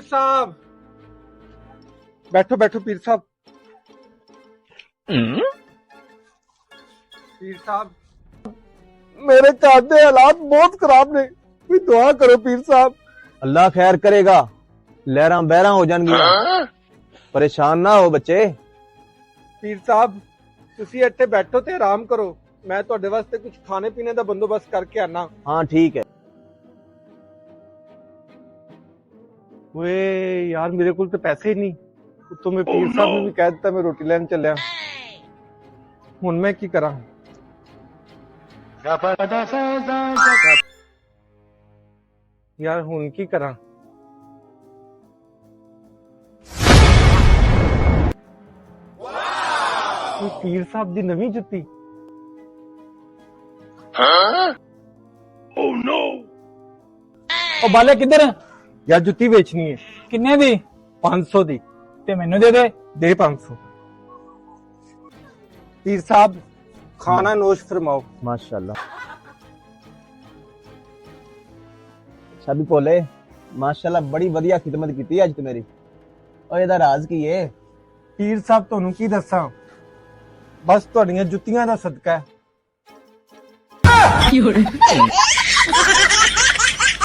साहब बैठो बैठो पीर साहब। पीर साहब मेरे घर के हालात बहुत खराब ने, कोई दुआ करो पीर साहब। अल्लाह खैर करेगा, लहरा बहरा हो जाएंगी। परेशान ना हो बच्चे। पीर साहब तुसी इत्थे बैठो ते आराम करो, मैं तुहाडे वास्ते कुछ खाने पीने का बंदोबस्त करके आना। हाँ ठीक है। वे यार मेरे को तो पैसे ही नहीं, तो मैं पीर साहब ने भी कह दिता मैं रोटी लैन चलिया, हुण मैं की करा। यार हुण की करा। पीर साहब दी नवी जुत्ती। Oh no! ਉਹ ਬਾਲੇ ਕਿੱਧਰ ਹੈ? यार जुत्ती बेचनी है। ਕਿੰਨੇ ਦੀ? 500 दी। ਤੇ ਮੈਨੂੰ ਦੇ ਦੇ। दे 500। पीर साहब खाना नोश फरमाओ। माशाल्लाह। शाबी भोले माशाल्लाह बड़ी वधिया खिदमत की अज तो मेरी। और ਇਹਦਾ ਰਾਜ਼ ਕੀ ਹੈ? पीर साहब ਤੁਹਾਨੂੰ ਕੀ ਦੱਸਾਂ, ਬਸ ਤੁਹਾਡੀਆਂ ਜੁੱਤੀਆਂ ਦਾ ਸਦਕਾ ਹੈ।